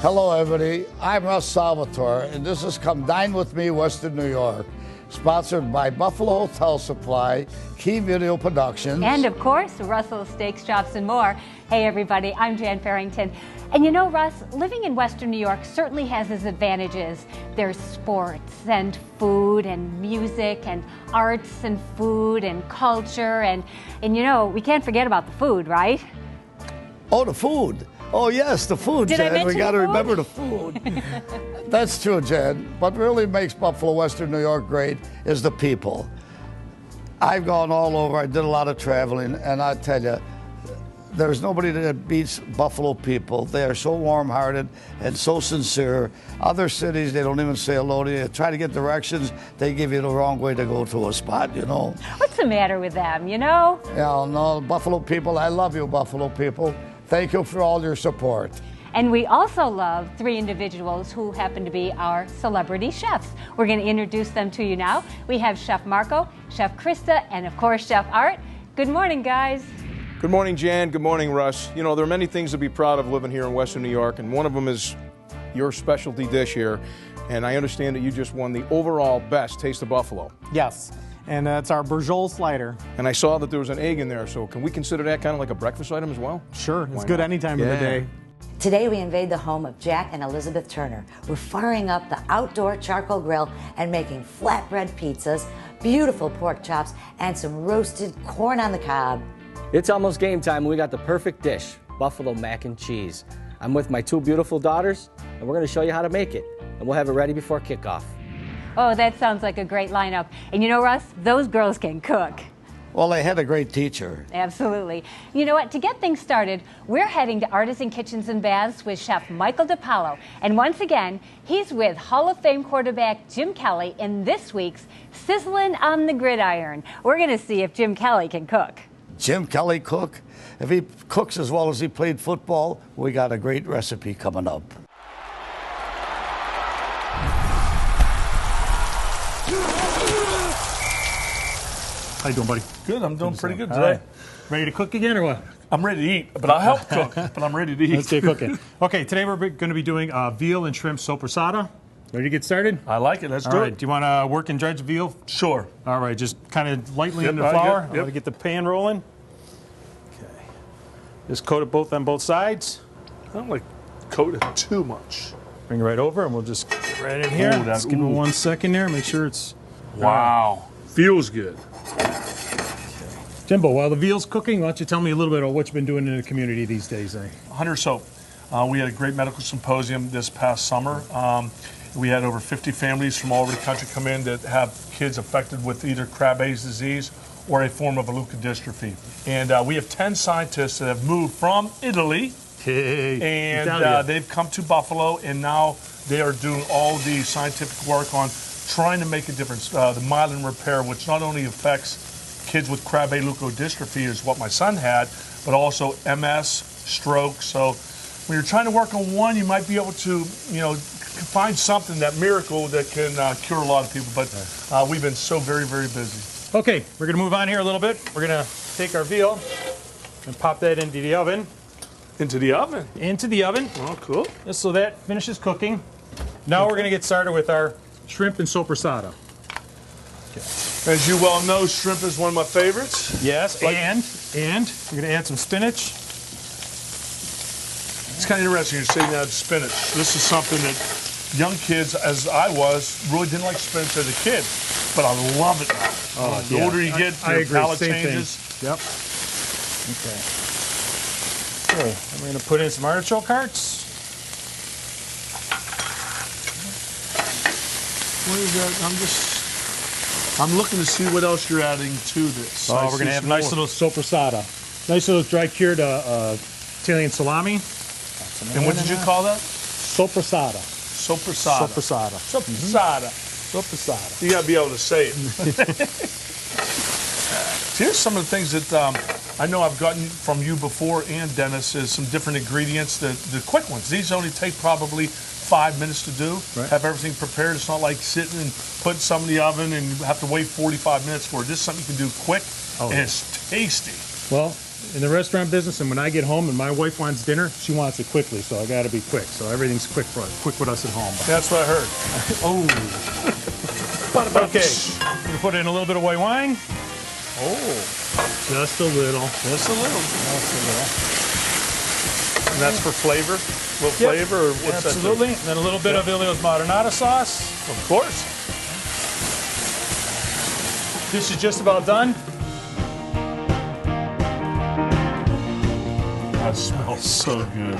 Hello, everybody. I'm Russ Salvatore, and this is Come Dine With Me, Western New York, sponsored by Buffalo Hotel Supply, Key Video Productions, and of course, Russell's Steaks, Chops, and more. Hey, everybody, I'm Jan Farrington. And you know, Russ, living in Western New York certainly has its advantages. There's sports and food and music and arts and food and culture, and you know, we can't forget about the food, right? Oh, the food. Oh, yes, the food, Did I Jan. mention We got to the food? remember the food. That's true, Jan. What really makes Buffalo, Western New York great is the people. I've gone all over. I did a lot of traveling, and I tell you, there's nobody that beats Buffalo people. They are so warm-hearted and so sincere. Other cities, they don't even say hello to you. Try to get directions, they give you the wrong way to go to a spot, you know. What's the matter with them, you know? Yeah, no, Buffalo people, I love you, Buffalo people. Thank you for all your support. And we also love three individuals who happen to be our celebrity chefs. We're going to introduce them to you now. We have Chef Marco, Chef Krista, and of course, Chef Art. Good morning, guys. Good morning, Jan. Good morning, Russ. You know, there are many things to be proud of living here in Western New York, and one of them is your specialty dish here. And I understand that you just won the overall best Taste of Buffalo. Yes, and it's our Braciole slider. And I saw that there was an egg in there, so can we consider that kind of like a breakfast item as well? Sure, it's Why good not? any time of the day. Today we invade the home of Jack and Elizabeth Turner. We're firing up the outdoor charcoal grill and making flatbread pizzas, beautiful pork chops, and some roasted corn on the cob. It's almost game time, and we got the perfect dish, buffalo mac and cheese. I'm with my two beautiful daughters, and we're going to show you how to make it, and we'll have it ready before kickoff. Oh, that sounds like a great lineup. And you know, Russ, those girls can cook. Well, they had a great teacher. Absolutely. You know what? To get things started, we're heading to Artisan Kitchens and Baths with Chef Michael DiPaolo. And once again, he's with Hall of Fame quarterback Jim Kelly in this week's Sizzlin' on the Gridiron. We're going to see if Jim Kelly can cook. Jim Kelly cook. If he cooks as well as he played football, we got a great recipe coming up. How you doing, buddy? Good, I'm doing pretty good All today. right. Ready to cook again or what? I'm ready to eat, but I'll help cook, but I'm ready to eat. Let's get cooking. Okay, today we're going to be doing veal and shrimp sopressata. Ready to get started? I like it, let's do All it. right, do you want to work and dredge the veal? Sure. All right, just kind of lightly Yep, in the all right, flour. yep, I'm yep. going to get the pan rolling. Okay. Just coat it on both sides. I don't like coat it too much. Bring it right over, and we'll just get right in here. Ooh, Just give it 1 second there. Make sure it's... Wow, feels good. Jimbo, while the veal's cooking, why don't you tell me a little bit about what you've been doing in the community these days? Hunter Soap. We had a great medical symposium this past summer. We had over 50 families from all over the country come in that have kids affected with either Krabbe's disease or a form of leukodystrophy. And we have 10 scientists that have moved from Italy, and they've come to Buffalo, and now they are doing all the scientific work on trying to make a difference. The myelin repair, which not only affects kids with Krabbe leukodystrophy, is what my son had, but also MS, stroke. So when you're trying to work on one, you might be able to, you know, find something, that miracle that can cure a lot of people. But we've been so very, very busy. Okay, we're going to move on here a little bit. We're going to take our veal and pop that into the oven. Into the oven? Into the oven. Oh, cool. Just so that finishes cooking. Now we're going to get started with our shrimp and sopressata. As you well know, shrimp is one of my favorites. Yes, and we're going to add some spinach. It's kind of interesting you're saying that spinach. This is something that young kids, as I was, really didn't like spinach as a kid, but I love it now. The older you get, your palate changes. Yep. Okay. Okay, and we're going to put in some artichoke hearts. What is that? I'm looking to see what else you're adding to this. Oh, we're going to have a nice little sopressata. Nice little dry cured Italian salami. And what did you call that? Sopressata. Sopressata. Sopressata. Sopressata. Sopressata. You got to be able to say it. Here's some of the things that I know I've gotten from you before, and Dennis, is some different ingredients, the quick ones. These only take probably 5 minutes to do. Right. Have everything prepared. It's not like sitting and putting some in the oven and have to wait 45 minutes for it. This is something you can do quick, and it's tasty. Well, in the restaurant business, and when I get home and my wife wants dinner, she wants it quickly, so I got to be quick. So everything's quick with us at home. That's what I heard. Oh. Okay, we put in a little bit of white wine. Oh. Just a little. Just a little. Just a little. And that's for flavor? A little flavor? Or what's absolutely. That And then a little bit of Ilio's marinara sauce. Of course. This is just about done. That smells so good.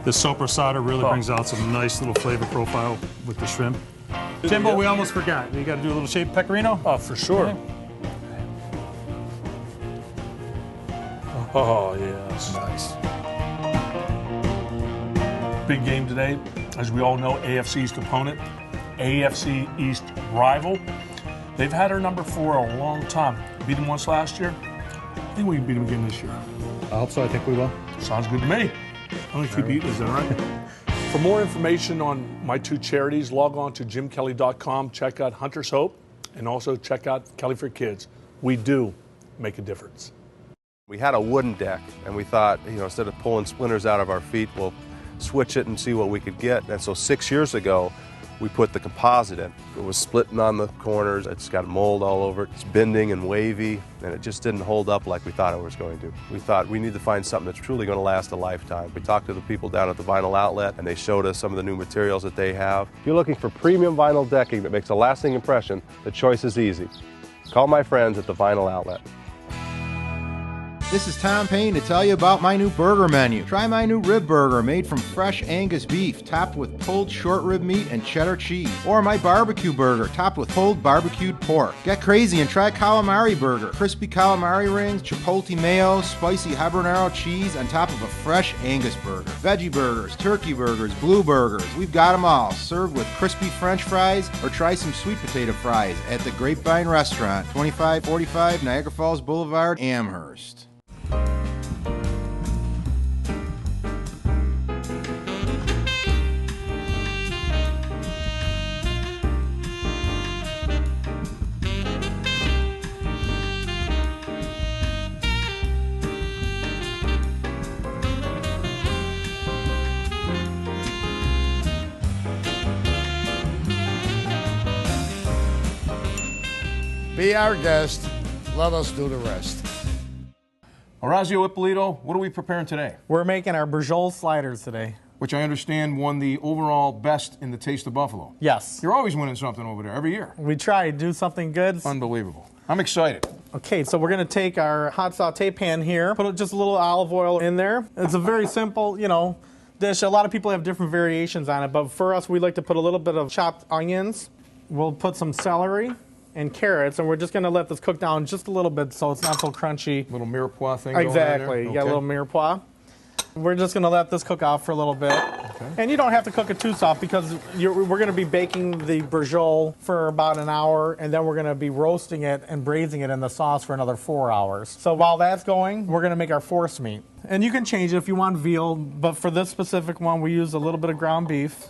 The Sopressata really brings out some nice little flavor profile with the shrimp. Jimbo, we almost forgot. You got to do a little shaved pecorino. Oh, for sure. Okay. Oh, yes. Nice. Big game today. As we all know, AFC East opponent, AFC East rival. They've had our number for a long time. Beat them once last year. I think we can beat them again this year. I hope so. I think we will. Sounds good to me. I'm going to keep eating. Is that all right? For more information on my two charities, log on to jimkelly.com, check out Hunter's Hope, and also check out Kelly for Kids. We do make a difference. We had a wooden deck, and we thought, instead of pulling splinters out of our feet, we'll switch it and see what we could get. And so 6 years ago, we put the composite in. It was splitting on the corners, it's got mold all over it, it's bending and wavy, and it just didn't hold up like we thought it was going to. We thought we need to find something that's truly going to last a lifetime. We talked to the people down at the Vinyl Outlet, and they showed us some of the new materials that they have. If you're looking for premium vinyl decking that makes a lasting impression, the choice is easy. Call my friends at the Vinyl Outlet. This is Tom Payne to tell you about my new burger menu. Try my new rib burger made from fresh Angus beef, topped with pulled short rib meat and cheddar cheese. Or my barbecue burger, topped with pulled barbecued pork. Get crazy and try Calamari Burger. Crispy calamari rings, chipotle mayo, spicy habanero cheese on top of a fresh Angus burger. Veggie burgers, turkey burgers, blue burgers. We've got them all. Served with crispy French fries or try some sweet potato fries at the Grapevine Restaurant, 2545 Niagara Falls Boulevard, Amherst. Be our guest. Let us do the rest. Orazio Ippolito, what are we preparing today? We're making our Braciole sliders today. Which I understand won the overall best in the Taste of Buffalo. Yes. You're always winning something over there, every year. We try to do something good. Unbelievable. I'm excited. Okay, so we're going to take our hot saute pan here, put just a little olive oil in there. It's a very simple, dish. A lot of people have different variations on it, but for us, we like to put a little bit of chopped onions. We'll put some celery and carrots, and we're just going to let this cook down just a little bit so it's not so crunchy. Little mirepoix thing exactly. going on there? You got a little mirepoix. We're just going to let this cook off for a little bit. Okay. And you don't have to cook it too soft because we're going to be baking the Braciole for about an hour, and then we're going to be roasting it and braising it in the sauce for another 4 hours. So while that's going, we're going to make our force meat. And you can change it if you want veal, but for this specific one, we use a little bit of ground beef.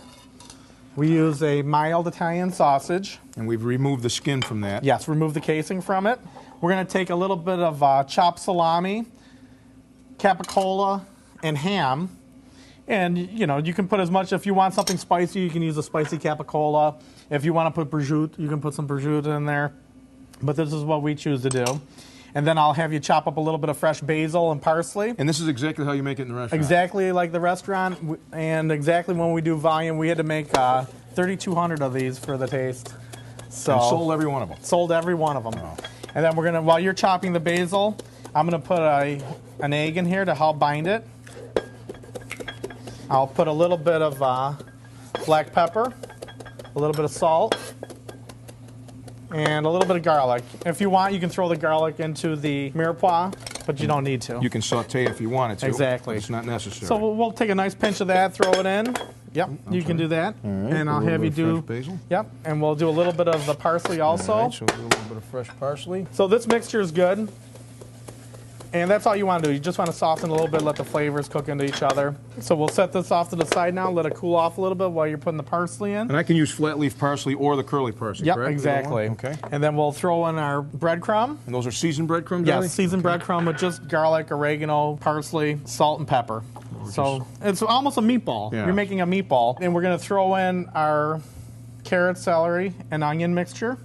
We use a mild Italian sausage. And we've removed the skin from that. Yes, remove the casing from it. We're going to take a little bit of chopped salami, capicola, and ham. And, you can put as much, if you want something spicy, you can use a spicy capicola. If you want to put prosciutto, you can put some prosciutto in there. But this is what we choose to do. And then I'll have you chop up a little bit of fresh basil and parsley. And this is exactly how you make it in the restaurant? Exactly like the restaurant, and exactly when we do volume. We had to make 3,200 of these for the taste. So and sold every one of them? Sold every one of them. Oh. And then we're going to, while you're chopping the basil, I'm going to put an egg in here to help bind it. I'll put a little bit of black pepper, a little bit of salt, and a little bit of garlic. If you want, you can throw the garlic into the mirepoix, but you don't need to. You can saute if you wanted to. Exactly. It's not necessary. So we'll take a nice pinch of that, throw it in. Yep, you can do that. All right, and I'll have you do. Fresh basil. Yep, and we'll do a little bit of the parsley also. All right, so a little bit of fresh parsley. So this mixture is good. And that's all you want to do. You just want to soften a little bit, let the flavors cook into each other. So we'll set this off to the side now, let it cool off a little bit while you're putting the parsley in. And I can use flat leaf parsley or the curly parsley, yep, correct? exactly. Okay. And then we'll throw in our breadcrumb. And those are seasoned breadcrumbs? Yes, seasoned breadcrumb with just garlic, oregano, parsley, salt, and pepper. So it's almost a meatball. Yeah. You're making a meatball. And we're going to throw in our carrot, celery, and onion mixture.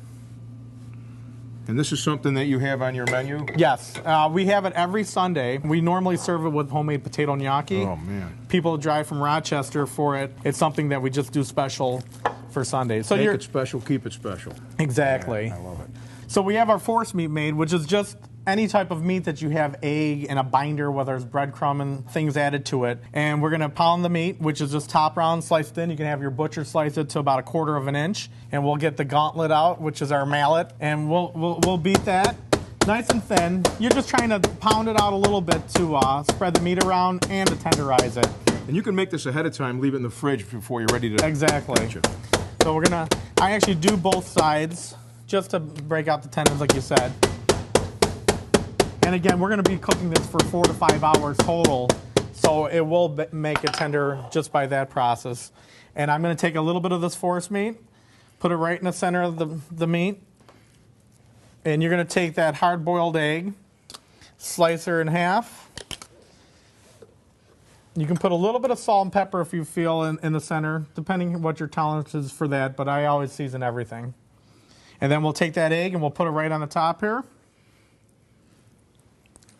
And this is something that you have on your menu? Yes, we have it every Sunday. We normally serve it with homemade potato gnocchi. Oh, man. People drive from Rochester for it. It's something that we just do special for Sundays. So Make it special, keep it special. Exactly. Yeah, I love it. So we have our force meat made, which is just any type of meat that you have egg and a binder, whether it's breadcrumb and things added to it. And we're going to pound the meat, which is just top round, sliced thin. You can have your butcher slice it to about 1/4 of an inch. And we'll get the gauntlet out, which is our mallet. And we'll beat that nice and thin. You're just trying to pound it out a little bit to spread the meat around and to tenderize it. And you can make this ahead of time, leave it in the fridge before you're ready to... Exactly. So we're going to... I actually do both sides just to break out the tendons, like you said. And again, we're going to be cooking this for 4 to 5 hours total, so it will make it tender just by that process. And I'm going to take a little bit of this force meat, put it right in the center of the meat, and you're going to take that hard-boiled egg, slice her in half. You can put a little bit of salt and pepper if you feel in the center, depending on what your tolerance is for that, but I always season everything. And then we'll take that egg and we'll put it right on the top here.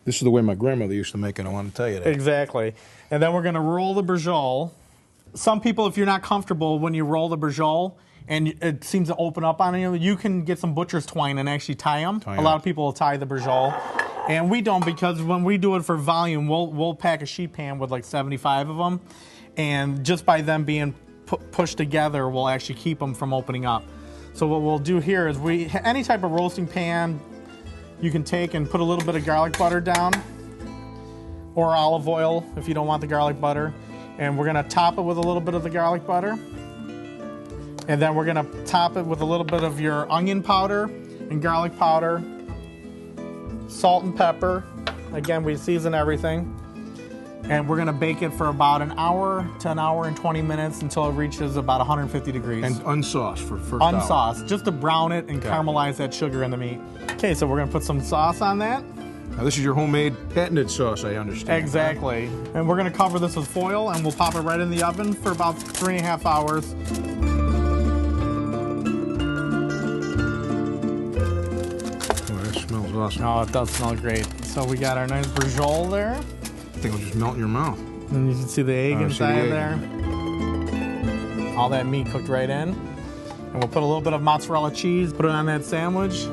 This is the way my grandmother used to make it, I want to tell you that. Exactly. And then we're going to roll the braciole. Some people, if you're not comfortable when you roll the braciole and it seems to open up on you, you can get some butcher's twine and actually tie them. A lot of people will tie the braciole. And we don't, because when we do it for volume, we'll pack a sheet pan with like 75 of them. And just by them being pushed together, we'll actually keep them from opening up. So what we'll do here is any type of roasting pan, you can take and put a little bit of garlic butter down, or olive oil if you don't want the garlic butter. And we're gonna top it with a little bit of the garlic butter. And then we're gonna top it with a little bit of your onion powder and garlic powder, salt and pepper. Again, we season everything. And we're gonna bake it for about an hour to an hour and 20 minutes until it reaches about 150 degrees. And unsauced for first hour. Unsauced, just to brown it and caramelize that sugar in the meat. Okay, so we're gonna put some sauce on that. Now this is your homemade patented sauce, I understand. Exactly. And we're gonna cover this with foil and we'll pop it right in the oven for about 3.5 hours. Oh, that smells awesome. Oh, it does smell great. So we got our nice braciole there. I think it'll just melt in your mouth. And you can see the egg inside there. All that meat cooked right in. And we'll put a little bit of mozzarella cheese, put it on that sandwich.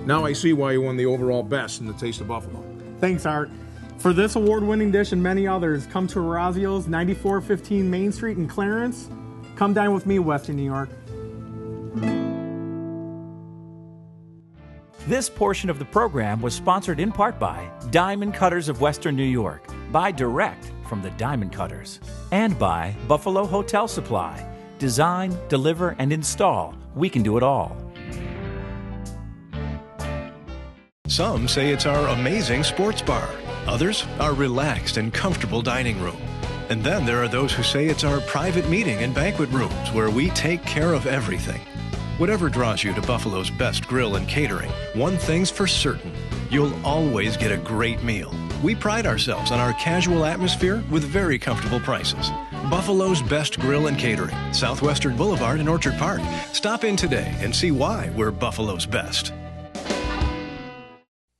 Now I see why you won the overall best in the Taste of Buffalo. Thanks, Art. For this award-winning dish and many others, come to Orazio's, 9415 Main Street in Clarence. Come dine with me, Western New York. This portion of the program was sponsored in part by Diamond Cutters of Western New York. Buy direct from the Diamond Cutters. And by Buffalo Hotel Supply. Design, deliver, and install. We can do it all. Some say it's our amazing sports bar. Others, our relaxed and comfortable dining room. And then there are those who say it's our private meeting and banquet rooms where we take care of everything. Whatever draws you to Buffalo's best grill and catering, one thing's for certain, you'll always get a great meal. We pride ourselves on our casual atmosphere with very comfortable prices. Buffalo's best grill and catering, Southwestern Boulevard in Orchard Park. Stop in today and see why we're Buffalo's best.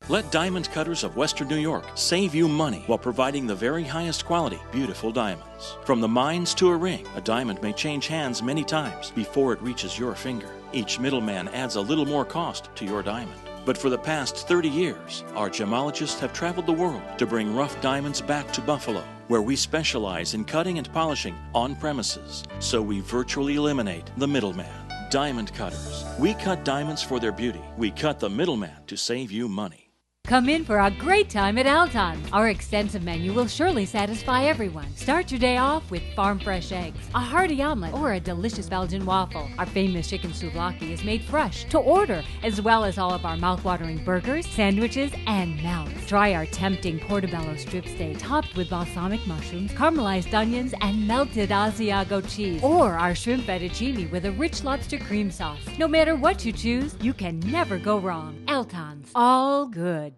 Let Diamond Cutters of Western New York save you money while providing the very highest quality, beautiful diamonds. From the mines to a ring, a diamond may change hands many times before it reaches your finger. Each middleman adds a little more cost to your diamond. But for the past 30 years, our gemologists have traveled the world to bring rough diamonds back to Buffalo, where we specialize in cutting and polishing on premises, so we virtually eliminate the middleman. Diamond Cutters. We cut diamonds for their beauty. We cut the middleman to save you money. Come in for a great time at Alton's. Our extensive menu will surely satisfy everyone. Start your day off with farm fresh eggs, a hearty omelet, or a delicious Belgian waffle. Our famous chicken souvlaki is made fresh to order, as well as all of our mouth-watering burgers, sandwiches, and melts. Try our tempting portobello strip steak topped with balsamic mushrooms, caramelized onions, and melted Asiago cheese, or our shrimp fettuccine with a rich lobster cream sauce. No matter what you choose, you can never go wrong. Alton's, all good.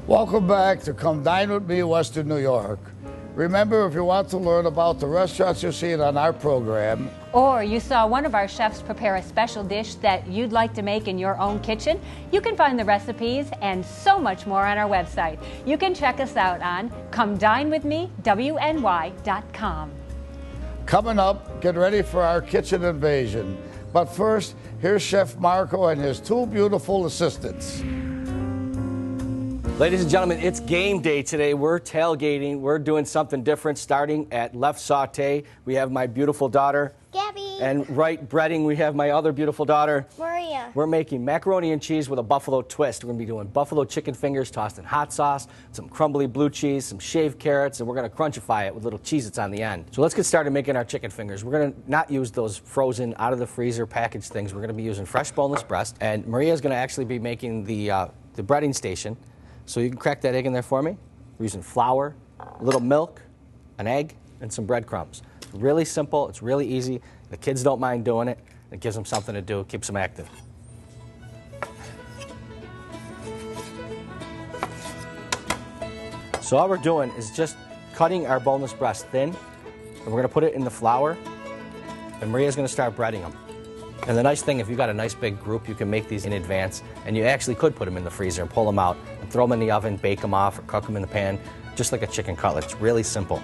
Welcome back to Come Dine With Me, Western New York. Remember, if you want to learn about the restaurants you're seeing on our program, or you saw one of our chefs prepare a special dish that you'd like to make in your own kitchen, you can find the recipes and so much more on our website. You can check us out on ComeDineWithMe.WNY.com. coming up, get ready for our kitchen invasion. But first, here's Chef Marco and his two beautiful assistants. Ladies and gentlemen, it's game day today. We're tailgating. We're doing something different, starting at left saute. We have my beautiful daughter, Gabby. And right breading, we have my other beautiful daughter, Maria. We're making macaroni and cheese with a buffalo twist. We're going to be doing buffalo chicken fingers tossed in hot sauce, some crumbly blue cheese, some shaved carrots, and we're going to crunchify it with little Cheez-Its on the end. So let's get started making our chicken fingers. We're going to not use those frozen, out of the freezer packaged things. We're going to be using fresh boneless breast, and Maria's going to actually be making the breading station. So you can crack that egg in there for me. We're using flour, a little milk, an egg, and some breadcrumbs. It's really simple. It's really easy. The kids don't mind doing it. It gives them something to do. It keeps them active. So all we're doing is just cutting our boneless breast thin, and we're going to put it in the flour, and Maria's going to start breading them. And the nice thing, if you've got a nice big group, you can make these in advance, and you actually could put them in the freezer and pull them out and throw them in the oven, bake them off, or cook them in the pan, just like a chicken cutlet. It's really simple.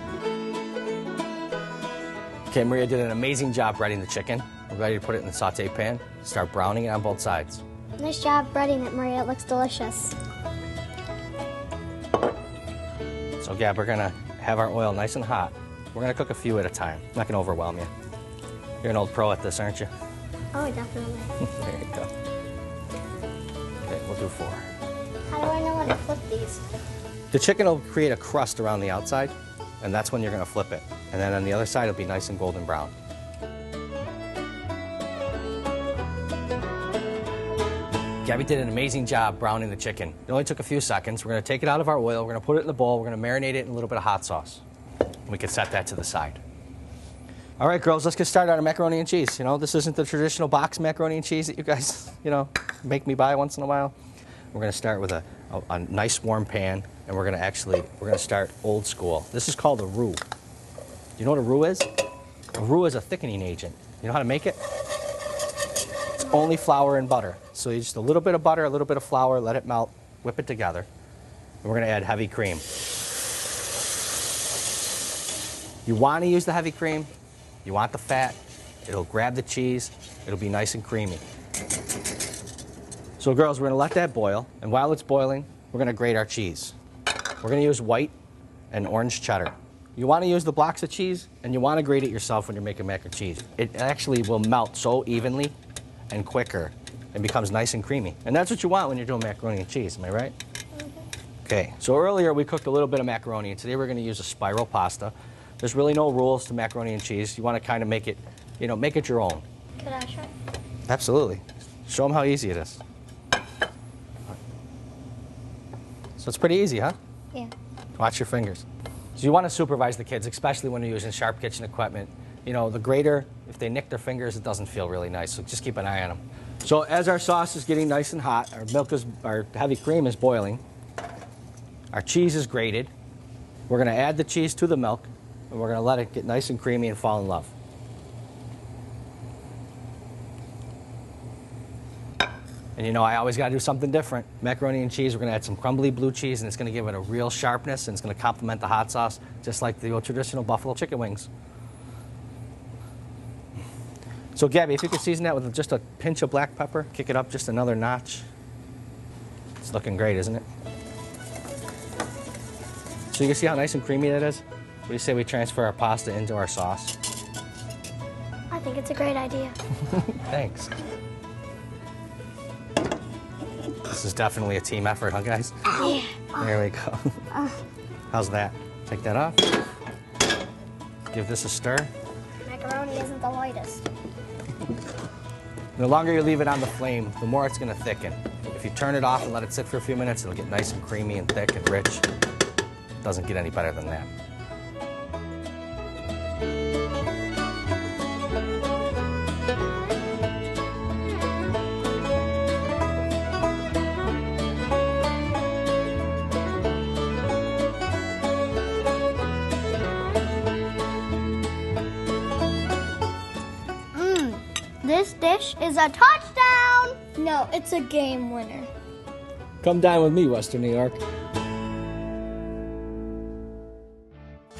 Okay, Maria did an amazing job breading the chicken. We're ready to put it in the saute pan, start browning it on both sides. Nice job breading it, Maria. It looks delicious. So, Gab, we're gonna have our oil nice and hot. We're gonna cook a few at a time. I'm not gonna overwhelm you. You're an old pro at this, aren't you? Oh, definitely. There you go. Okay, we'll do 4. How do I know how to flip these? The chicken will create a crust around the outside, and that's when you're gonna flip it. And then on the other side, it'll be nice and golden brown. Gabby did an amazing job browning the chicken. It only took a few seconds. We're gonna take it out of our oil, we're gonna put it in the bowl, we're gonna marinate it in a little bit of hot sauce. We can set that to the side. All right, girls, let's get started on our macaroni and cheese. You know, this isn't the traditional box macaroni and cheese that you guys, make me buy once in a while. We're gonna start with a nice warm pan, and we're gonna start old school. This is called a roux. Do you know what a roux is? A roux is a thickening agent. You know how to make it? It's only flour and butter. So you just a little bit of butter, a little bit of flour, let it melt, whip it together. And we're gonna add heavy cream. You wanna use the heavy cream, you want the fat, it'll grab the cheese, it'll be nice and creamy. So girls, we're gonna let that boil, and while it's boiling, we're gonna grate our cheese. We're gonna use white and orange cheddar. You wanna use the blocks of cheese, and you wanna grate it yourself when you're making mac and cheese. It actually will melt so evenly and quicker, and becomes nice and creamy. And that's what you want when you're doing macaroni and cheese, am I right? Okay, so earlier we cooked a little bit of macaroni, and today we're gonna use a spiral pasta. There's really no rules to macaroni and cheese. You wanna kinda make it, make it your own. Could I try? Absolutely. Show them how easy it is. So it's pretty easy, huh? Yeah. Watch your fingers. So you want to supervise the kids, especially when you're using sharp kitchen equipment. The grater, if they nick their fingers, it doesn't feel really nice, so just keep an eye on them. So as our sauce is getting nice and hot, our heavy cream is boiling, our cheese is grated, we're going to add the cheese to the milk, and we're going to let it get nice and creamy and fall in love. And I always got to do something different. Macaroni and cheese, we're going to add some crumbly blue cheese, and it's going to give it a real sharpness, and it's going to complement the hot sauce, just like the old traditional buffalo chicken wings. So Gabby, if you could season that with just a pinch of black pepper, kick it up just another notch. It's looking great, isn't it? So you can see how nice and creamy that is? What do you say we transfer our pasta into our sauce? I think it's a great idea. Thanks. This is definitely a team effort, huh, guys? Yeah. There we go. How's that? Take that off. Give this a stir. Macaroni isn't the lightest. The longer you leave it on the flame, the more it's going to thicken. If you turn it off and let it sit for a few minutes, it'll get nice and creamy and thick and rich. Doesn't get any better than that. This dish is a touchdown! No, it's a game winner. Come dine with me, Western New York.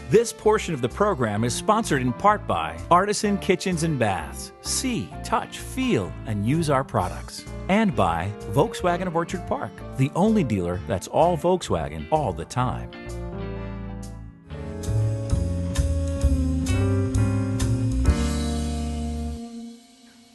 This portion of the program is sponsored in part by Artisan Kitchens and Baths. See, touch, feel, and use our products. And by Volkswagen of Orchard Park, the only dealer that's all Volkswagen all the time.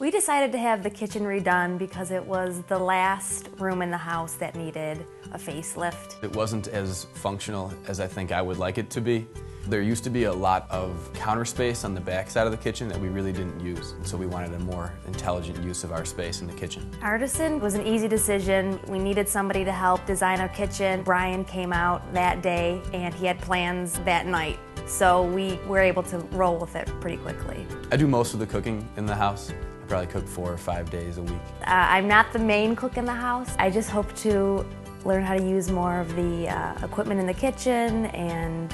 We decided to have the kitchen redone because it was the last room in the house that needed a facelift. It wasn't as functional as I think I would like it to be. There used to be a lot of counter space on the back side of the kitchen that we really didn't use, and so we wanted a more intelligent use of our space in the kitchen. Artisan was an easy decision. We needed somebody to help design our kitchen. Brian came out that day and he had plans that night, so we were able to roll with it pretty quickly. I do most of the cooking in the house. I probably cook 4 or 5 days a week. I'm not the main cook in the house. I just hope to learn how to use more of the equipment in the kitchen and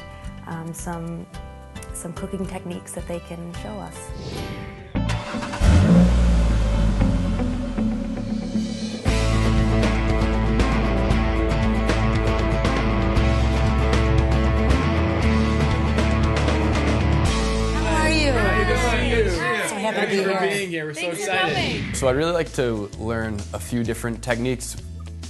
some cooking techniques that they can show us. How are you? So happy to be here. Thanks for being here. We're so excited. So I'd really like to learn a few different techniques.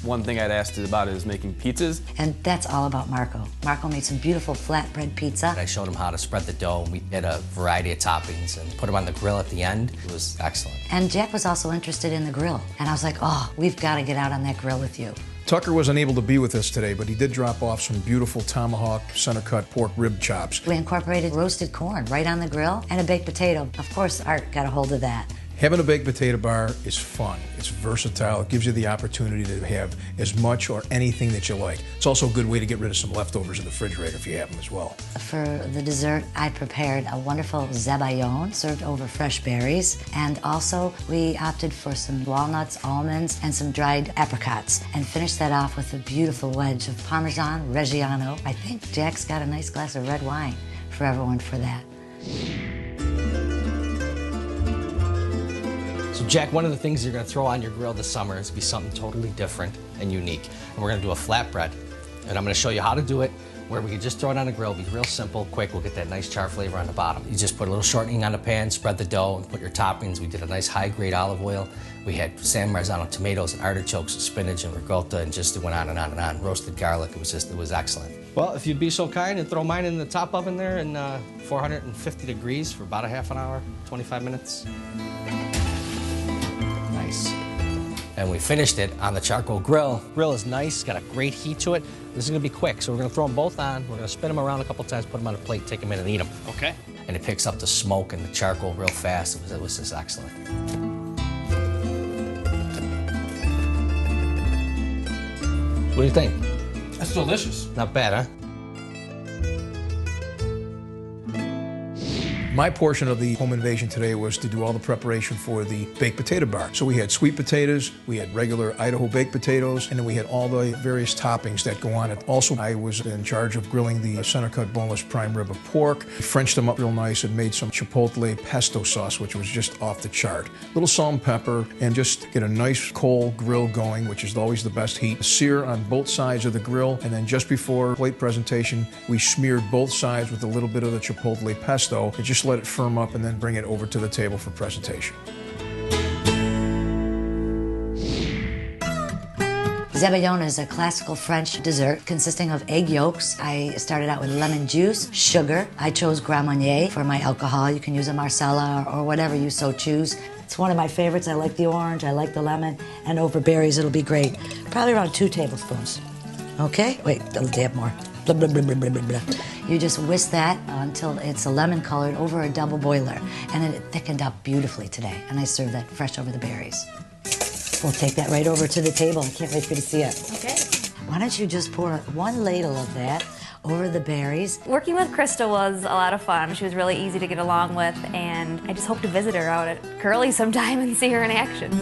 One thing I'd asked about is making pizzas. And that's all about Marco. Marco made some beautiful flatbread pizza. I showed him how to spread the dough. We did a variety of toppings and put them on the grill at the end. It was excellent. And Jack was also interested in the grill. And I was like, oh, we've got to get out on that grill with you. Tucker wasn't able to be with us today, but he did drop off some beautiful tomahawk center-cut pork rib chops. We incorporated roasted corn right on the grill and a baked potato. Of course, Art got a hold of that. Having a baked potato bar is fun. It's versatile. It gives you the opportunity to have as much or anything that you like. It's also a good way to get rid of some leftovers in the refrigerator if you have them as well. For the dessert, I prepared a wonderful zebayon served over fresh berries. And also, we opted for some walnuts, almonds, and some dried apricots. And finished that off with a beautiful wedge of Parmesan Reggiano. I think Jack's got a nice glass of red wine for everyone for that. So Jack, one of the things you're going to throw on your grill this summer is to be something totally different and unique. And we're going to do a flatbread. And I'm going to show you how to do it, where we can just throw it on the grill, be real simple, quick. We'll get that nice char flavor on the bottom. You just put a little shortening on the pan, spread the dough, and put your toppings. We did a nice high-grade olive oil. We had San Marzano tomatoes and artichokes and spinach and ricotta, and just it went on and on and on. Roasted garlic, it was excellent. Well, if you'd be so kind and throw mine in the top oven there in 450 degrees for about a half an hour, 25 minutes. Nice. And we finished it on the charcoal grill. Grill is nice, got a great heat to it. This is gonna be quick, so we're gonna throw them both on. We're gonna spin them around a couple times, put them on a plate, take them in and eat them. Okay. And it picks up the smoke and the charcoal real fast. It was just excellent. What do you think? That's delicious. Not bad, huh? My portion of the home invasion today was to do all the preparation for the baked potato bar. So we had sweet potatoes, we had regular Idaho baked potatoes, and then we had all the various toppings that go on it. Also, I was in charge of grilling the center-cut boneless prime rib of pork, Frenched them up real nice, and made some chipotle pesto sauce, which was just off the chart. Little salt and pepper, and just get a nice coal grill going, which is always the best heat. Sear on both sides of the grill, and then just before plate presentation, we smeared both sides with a little bit of the chipotle pesto. It just let it firm up and then bring it over to the table for presentation. Zebayon is a classical French dessert consisting of egg yolks. I started out with lemon juice, sugar. I chose Grand Marnier for my alcohol. You can use a Marsala or whatever you so choose. It's one of my favorites. I like the orange, I like the lemon, and over berries it'll be great. Probably around 2 tablespoons. Okay? Wait, a little dab more. Blah, blah, blah, blah, blah, blah. You just whisk that until it's a lemon colored over a double boiler. And then it thickened up beautifully today. And I serve that fresh over the berries. We'll take that right over to the table. I can't wait for you to see it. Okay. Why don't you just pour 1 ladle of that over the berries. Working with Krista was a lot of fun. She was really easy to get along with, and I just hope to visit her out at Curly sometime and see her in action.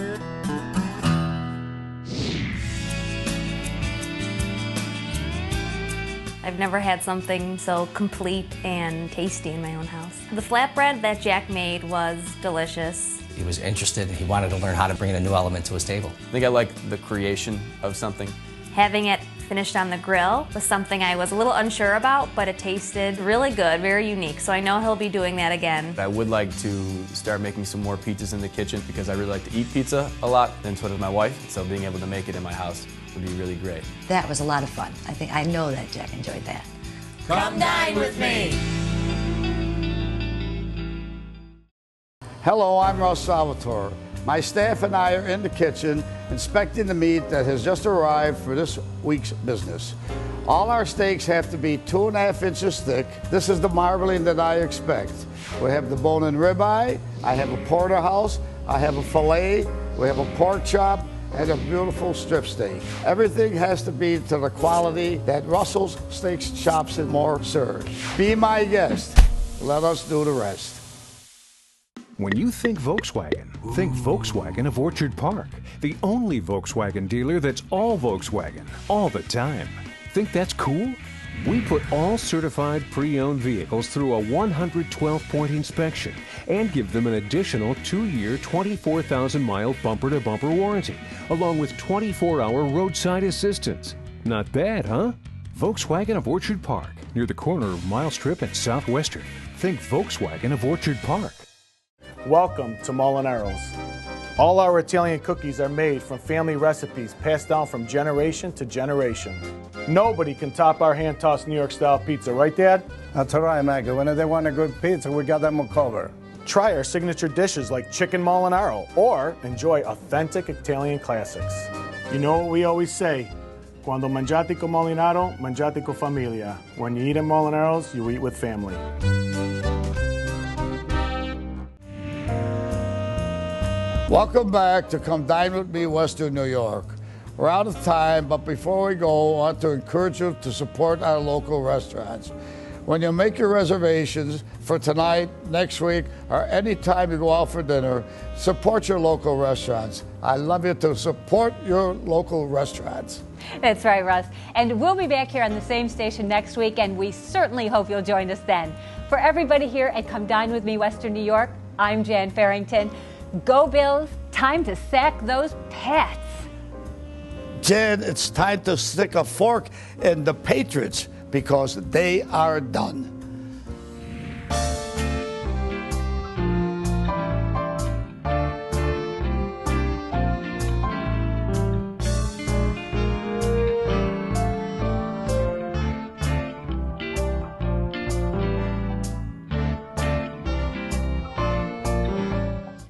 I've never had something so complete and tasty in my own house. The flatbread that Jack made was delicious. He was interested, he wanted to learn how to bring in a new element to his table. I think I like the creation of something. Having it finished on the grill was something I was a little unsure about, but it tasted really good, very unique, so I know he'll be doing that again. I would like to start making some more pizzas in the kitchen because I really like to eat pizza a lot, and so does my wife, so being able to make it in my house would be really great. That was a lot of fun. I know that Jack enjoyed that. Come dine with me. Hello, I'm Russ Salvatore. My staff and I are in the kitchen inspecting the meat that has just arrived for this week's business. All our steaks have to be 2.5 inches thick. This is the marbling that I expect. We have the bone-in ribeye, I have a porterhouse, I have a filet, we have a pork chop, and a beautiful strip steak. Everything has to be to the quality that Russell's Steaks, Chops, and More serves. Be my guest. Let us do the rest. When you think Volkswagen of Orchard Park, the only Volkswagen dealer that's all Volkswagen, all the time. Think that's cool? We put all certified pre-owned vehicles through a 112-point inspection and give them an additional 2-year, 24,000-mile bumper-to-bumper warranty, along with 24-hour roadside assistance. Not bad, huh? Volkswagen of Orchard Park, near the corner of Mile Strip and Southwestern. Think Volkswagen of Orchard Park. Welcome to Molinaro's. All our Italian cookies are made from family recipes passed down from generation to generation. Nobody can top our hand-tossed New York-style pizza, right, Dad? That's right, Maggie. When they want a good pizza, we got them covered. Try our signature dishes like chicken Molinaro, or enjoy authentic Italian classics. You know what we always say? Quando mangiate con Molinaro, mangiate con familia. When you eat at Molinaro's, you eat with family. Welcome back to Come Dine With Me, Western New York. We're out of time, but before we go, I want to encourage you to support our local restaurants. When you make your reservations for tonight, next week, or any time you go out for dinner, support your local restaurants. I love you to support your local restaurants. That's right, Russ. And we'll be back here on the same station next week, and we certainly hope you'll join us then. For everybody here at Come Dine With Me, Western New York, I'm Jan Farrington. Go Bills, time to sack those Pats. Jen, it's time to stick a fork in the Patriots because they are done.